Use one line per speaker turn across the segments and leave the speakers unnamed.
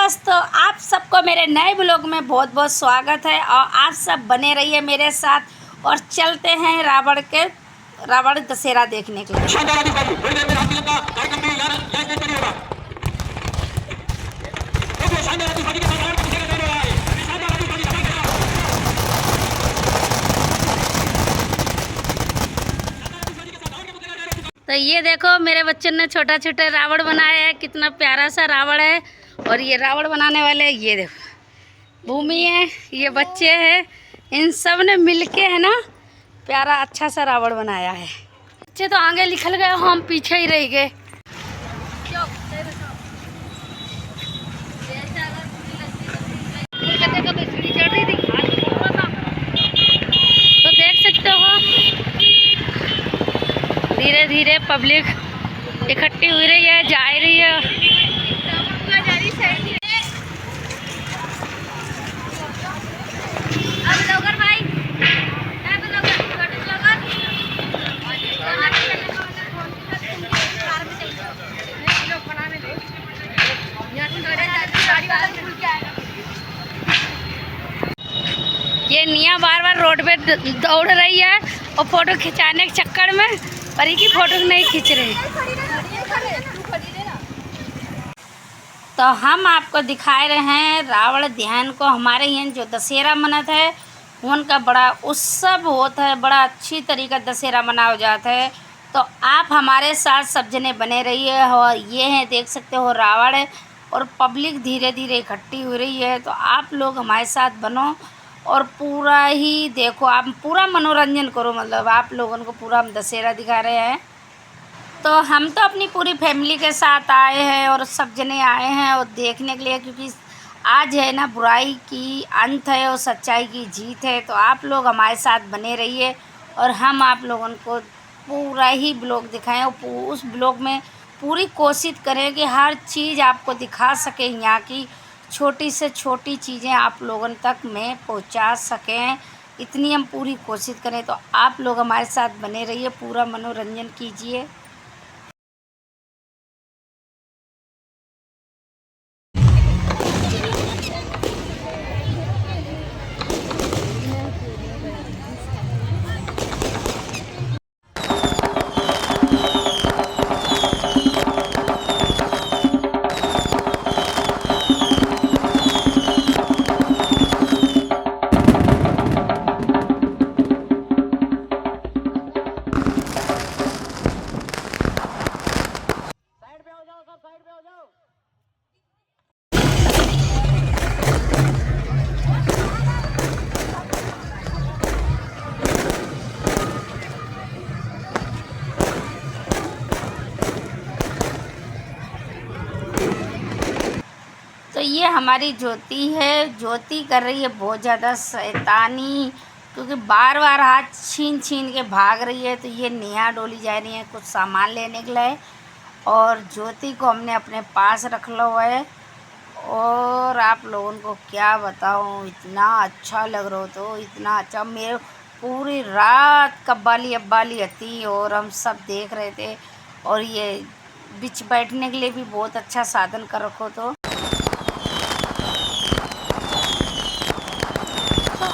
दोस्तों, आप सबको मेरे नए ब्लॉग में बहुत बहुत स्वागत है और आप सब बने रहिए मेरे साथ और चलते हैं रावण दशहरा देखने के लिए। तो ये देखो मेरे बच्चों ने छोटा छोटा रावण बनाया है, कितना प्यारा सा रावण है। और ये रावण बनाने वाले ये देखो भूमि है, ये बच्चे हैं, इन सब ने मिलके है ना प्यारा अच्छा सा रावण बनाया है। बच्चे तो आगे निकल गए, हम पीछे ही रह गए। तो देख सकते हो धीरे धीरे पब्लिक इकट्ठी हुई रही है, जा रही है। ये निया बार बार रोड पे दौड़ रही है और फोटो खिंचाने के चक्कर में परी की फोटो नहीं खींच रही। तो हम आपको दिखा रहे हैं रावण दहन को। हमारे यहाँ जो दशहरा मनत है उनका बड़ा उत्सव होता है, बड़ा अच्छी तरीका दशहरा मनाया जाता है। तो आप हमारे साथ सब जने बने रहिए। और ये है देख सकते हो रावण है और पब्लिक धीरे धीरे इकट्ठी हो रही है। तो आप लोग हमारे साथ बनो और पूरा ही देखो, आप पूरा मनोरंजन करो। मतलब आप लोगों को पूरा हम दशहरा दिखा रहे हैं। तो हम तो अपनी पूरी फैमिली के साथ आए हैं और सब जने आए हैं और देखने के लिए, क्योंकि आज है ना बुराई की अंत है और सच्चाई की जीत है। तो आप लोग हमारे साथ बने रहिए और हम आप लोगों को पूरा ही ब्लॉग दिखाएं और उस ब्लॉग में पूरी कोशिश करें कि हर चीज़ आपको दिखा सके, यहाँ की छोटी से छोटी चीज़ें आप लोगों तक में पहुंचा सकें, इतनी हम पूरी कोशिश करें। तो आप लोग हमारे साथ बने रहिए, पूरा मनोरंजन कीजिए। तो ये हमारी ज्योति है, ज्योति कर रही है बहुत ज़्यादा शैतानी, क्योंकि बार बार हाथ छीन छीन के भाग रही है। तो ये नेहा डोली जा रही है कुछ सामान लेने के लिए और ज्योति को हमने अपने पास रख लो है। और आप लोगों को क्या बताऊँ, इतना अच्छा लग रहा हो, तो इतना अच्छा। मेरे पूरी रात कब्बाली अब्बाली हती और हम सब देख रहे थे। और ये बीच बैठने के लिए भी बहुत अच्छा साधन कर रखो। तो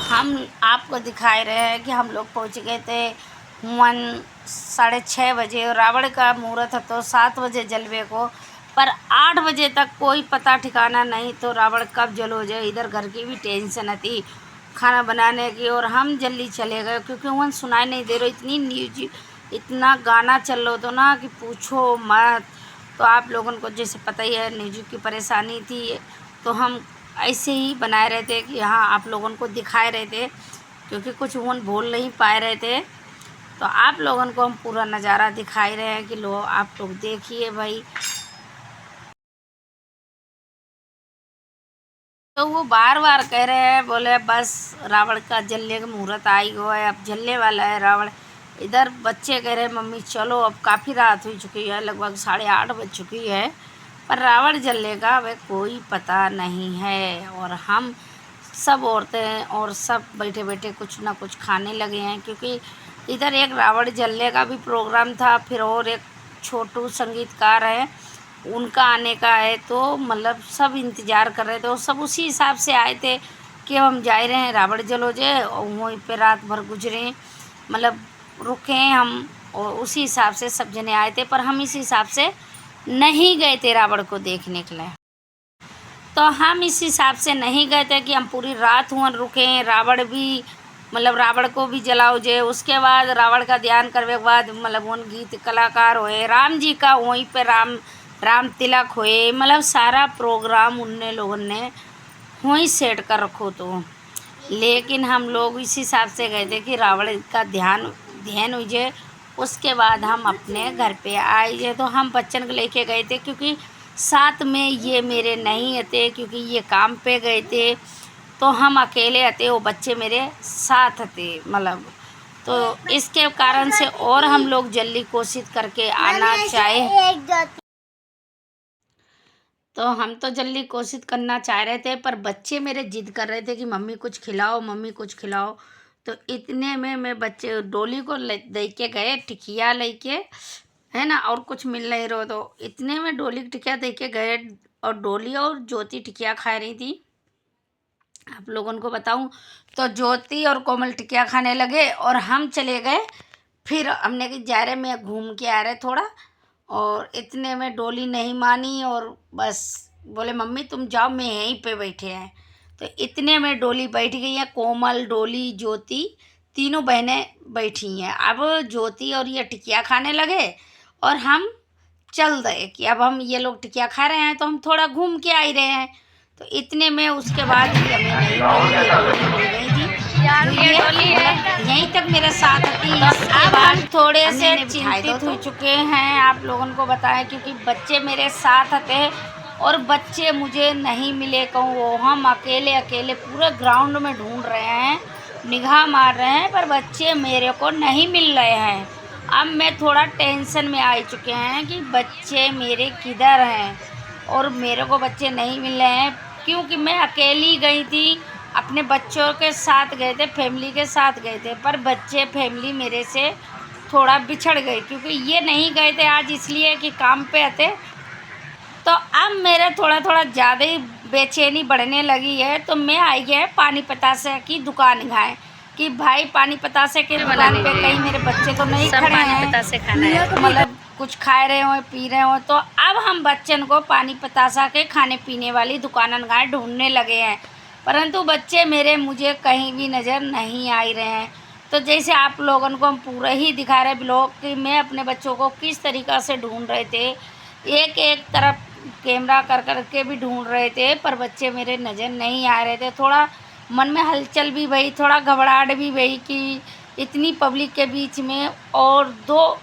हम आपको दिखा रहे हैं कि हम लोग पहुंच गए थे 6:30 बजे और रावण का मुहूर्त है तो 7 बजे जलवे को, पर 8 बजे तक कोई पता ठिकाना नहीं। तो रावण कब जल हो जाए, इधर घर की भी टेंशन थी खाना बनाने की। और हम जल्दी चले गए क्योंकि वहाँ सुनाई नहीं दे रही, इतनी न्यूज इतना गाना चल रहा था ना कि पूछो मत। तो आप लोगों को जैसे पता ही है न्यूज की परेशानी थी, तो हम ऐसे ही बनाए रहे थे कि हाँ आप लोगों को दिखाए रहे थे, क्योंकि कुछ वो बोल नहीं पाए रहे थे। तो आप लोगों को हम पूरा नज़ारा दिखाई रहे हैं कि लो आप लोग देखिए भाई। तो वो बार बार कह रहे हैं, बोले बस रावण का जलने का मुहूर्त आई हुआ है, अब जलने वाला है रावण। इधर बच्चे कह रहे हैं मम्मी चलो, अब काफ़ी रात हो चुकी है, लगभग 8:30 बज चुकी है, पर रावण जलने का हमें कोई पता नहीं है। और हम सब औरतें और सब बैठे बैठे कुछ ना कुछ खाने लगे हैं, क्योंकि इधर एक रावण जलने का भी प्रोग्राम था, फिर और एक छोटू संगीतकार है उनका आने का है, तो मतलब सब इंतज़ार कर रहे थे और सब उसी हिसाब से आए थे कि हम जा रहे हैं रावण जलोजे और वहीं पे रात भर गुजरे, मतलब रुके हम, और उसी हिसाब से सब जने आए थे। पर हम इस हिसाब से नहीं गए थे रावण को देखने के लिए। तो हम इस हिसाब से नहीं गए थे कि हम पूरी रात हुआ रुके, रावण भी मतलब रावण को भी जलाओ जे, उसके बाद रावण का ध्यान करने के बाद मतलब उन गीत कलाकार हुए, राम जी का वहीं पे राम तिलक हुए, मतलब सारा प्रोग्राम उनने लोगों ने वहीं सेट कर रखो। तो लेकिन हम लोग इस हिसाब से गए थे कि रावण का ध्यान हुई जे, उसके बाद हम अपने घर पे आए जे। तो हम बच्चन को लेके गए थे क्योंकि साथ में ये मेरे नहीं थे, क्योंकि ये काम पे गए थे, तो हम अकेले थे, वो बच्चे मेरे साथ थे मतलब। तो इसके कारण से और हम लोग जल्दी कोशिश करके आना चाहे, तो हम तो जल्दी कोशिश करना चाह रहे थे, पर बच्चे मेरे जिद कर रहे थे कि मम्मी कुछ खिलाओ, मम्मी कुछ खिलाओ। तो इतने में मैं बच्चे डोली को दे के गए टिकिया लेके, है ना, और कुछ मिल नहीं रहा, तो इतने में डोली की टिकिया दे के गए और डोली और ज्योति टिकिया खा रही थी। आप लोगों को बताऊं तो ज्योति और कोमल टिकिया खाने लगे और हम चले गए, फिर हमने कि जा रहे मैं घूम के आ रहे थोड़ा, और इतने में डोली नहीं मानी और बस बोले मम्मी तुम जाओ, मैं यहीं पे बैठे हैं। तो इतने में डोली बैठ गई है, कोमल डोली ज्योति तीनों बहनें बैठी हैं। अब ज्योति और ये टिकिया खाने लगे और हम चल रहे कि अब हम ये लोग टिकिया खा रहे हैं तो हम थोड़ा घूम के आ ही रहे हैं। तो इतने में उसके बाद भी हमें नहीं मिली ये डोली, मिल गई थी तो ये मतलब यहीं तक मेरे साथ थी। इसके बाद थोड़े से चिंतित हो चुके हैं, आप लोगों को बताएं, क्योंकि बच्चे मेरे साथ थे और बच्चे मुझे नहीं मिले कहूँ, वो हम अकेले अकेले पूरे ग्राउंड में ढूंढ रहे हैं, निगाह मार रहे हैं, पर बच्चे मेरे को नहीं मिल रहे हैं। अब मैं थोड़ा टेंशन में आ चुके हैं कि बच्चे मेरे किधर हैं, और मेरे को बच्चे नहीं मिल रहे हैं, क्योंकि मैं अकेली गई थी, अपने बच्चों के साथ गए थे, फैमिली के साथ गए थे, पर बच्चे फैमिली मेरे से थोड़ा बिछड़ गए, क्योंकि ये नहीं गए थे आज इसलिए कि काम पे आते। तो अब मेरे थोड़ा थोड़ा ज़्यादा ही बेचैनी बढ़ने लगी है, तो मैं आई है पानी पतासे की दुकान घाए कि भाई पानी पतासे के दुकान पे कहीं मेरे बच्चे तो नहीं खड़े हैं, मतलब कुछ खा रहे हो पी रहे हो। तो अब हम बच्चन को पानी पतासा के खाने पीने वाली दुकानन गाय ढूंढने लगे हैं, परंतु बच्चे मेरे मुझे कहीं भी नज़र नहीं आ रहे हैं। तो जैसे आप लोगों को हम पूरा ही दिखा रहे ब्लॉग कि मैं अपने बच्चों को किस तरीक़ा से ढूंढ रहे थे, एक एक तरफ कैमरा कर कर के भी ढूंढ रहे थे, पर बच्चे मेरे नज़र नहीं आ रहे थे। थोड़ा मन में हलचल भी भई, थोड़ा घबराहट भी भई कि इतनी पब्लिक के बीच में, और दो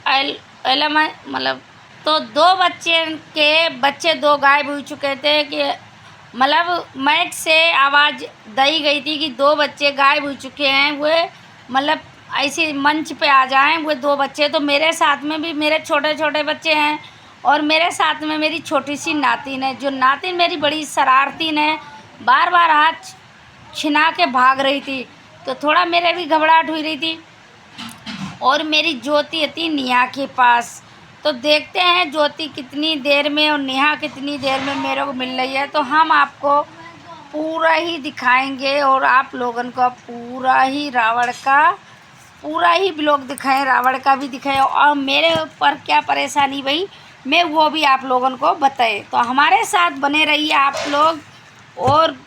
मतलब तो दो बच्चे दो गायब हो चुके थे कि मतलब माइक से आवाज़ दी गई थी कि दो बच्चे गायब हो चुके हैं, वे मतलब ऐसे मंच पे आ जाएं वो दो बच्चे। तो मेरे साथ में भी मेरे छोटे छोटे बच्चे हैं और मेरे साथ में मेरी छोटी सी नातिन है, जो नातिन मेरी बड़ी शरारतीन है, बार बार हाथ छिना के भाग रही थी, तो थोड़ा मेरे भी घबराहट हुई रही थी। और मेरी ज्योति थी नेहा के पास, तो देखते हैं ज्योति कितनी देर में और नेहा कितनी देर में मेरे को मिल रही है, तो हम आपको पूरा ही दिखाएंगे और आप लोगों को पूरा ही रावण का पूरा ही ब्लॉग दिखाएं, रावण का भी दिखाएं, और मेरे ऊपर क्या परेशानी भई मैं वो भी आप लोगों को बताए। तो हमारे साथ बने रहिए आप लोग, और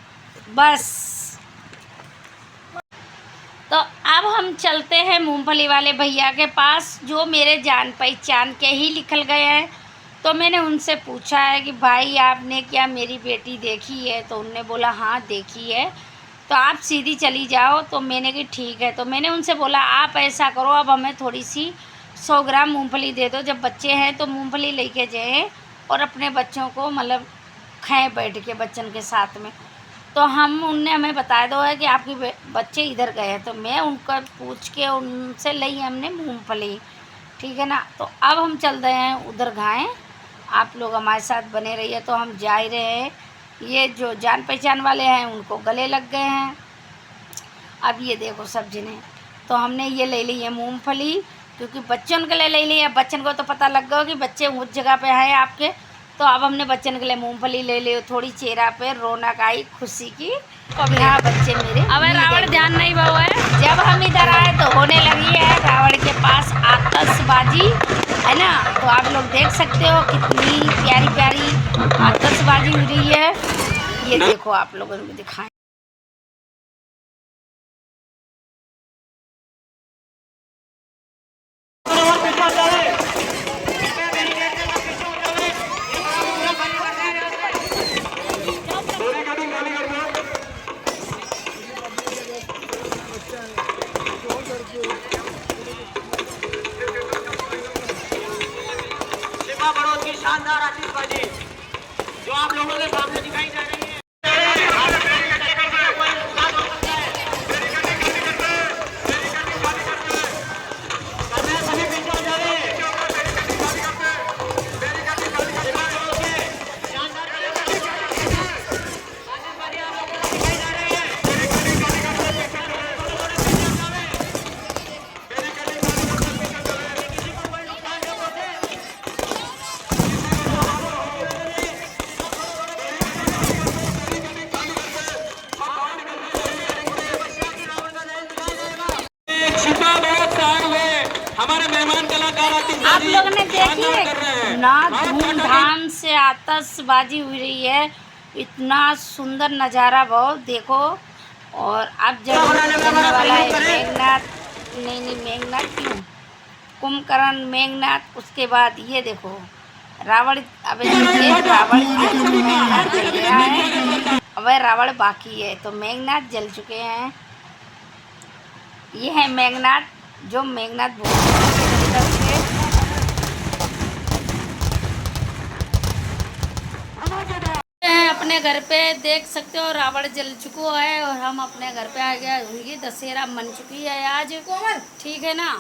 बस। तो अब हम चलते हैं मूंगफली वाले भैया के पास, जो मेरे जान पहचान के ही निकल गए हैं। तो मैंने उनसे पूछा है कि भाई आपने क्या मेरी बेटी देखी है, तो उनने बोला हाँ देखी है, तो आप सीधी चली जाओ। तो मैंने कि ठीक है। तो मैंने उनसे बोला आप ऐसा करो, अब हमें थोड़ी सी 100 ग्राम मूंगफली दे दो, जब बच्चे हैं तो मूंगफली लेके जाएं और अपने बच्चों को मतलब खाएं बैठ के बच्चन के साथ में। तो उनने हमें बताया दो है कि आपके बच्चे इधर गए हैं, तो मैं उनका पूछ के उनसे ली हमने मूंगफली, ठीक है ना। तो अब हम चल रहे हैं उधर गाएँ, आप लोग हमारे साथ बने रहिए। तो हम जा ही रहे हैं, ये जो जान पहचान वाले हैं उनको गले लग गए हैं। अब ये देखो सब जने, तो हमने ये ले ली है मूंगफली, क्योंकि बच्चों के लिए ले ली है, बच्चन को तो पता लग गया कि बच्चे उस जगह पे हैं आपके, तो अब हमने बच्चन के लिए मूंगफली ले ली, थोड़ी चेहरा पे रौनक आई खुशी की। हाँ बच्चे मेरे, अब रावण ध्यान नहीं हुआ है। जब हम इधर आए तो होने लगी है रावण के पास आतशबाजी, है ना। तो आप लोग देख सकते हो कितनी प्यारी प्यारी आतशबाजी हो रही है। ये देखो आप लोगों को दिखाएं।
शानदार आतिशबाजी जो आप लोगों के सामने दिखाई दे रही है। हमारे मेहमान कलाकार
आप लोगों ने देखिए ना धूमधाम से आतशबाजी हो रही है। इतना सुंदर नज़ारा बहुत देखो। और अब जब बनने वाला है मेघनाथ, नहीं मेघनाथ क्यों, कुंभकर्ण मेघनाथ। उसके बाद ये देखो रावण। अब रावण मेघनाथ जल गया है, अब रावण बाकी है। तो मेघनाथ जल चुके हैं। ये है मेघनाथ, जो मेघनाथ अपने घर पे देख सकते हो रावण जल चुका है। और हम अपने घर पे आ गया, उनकी दशहरा मन चुकी है आज। ठीक है ना।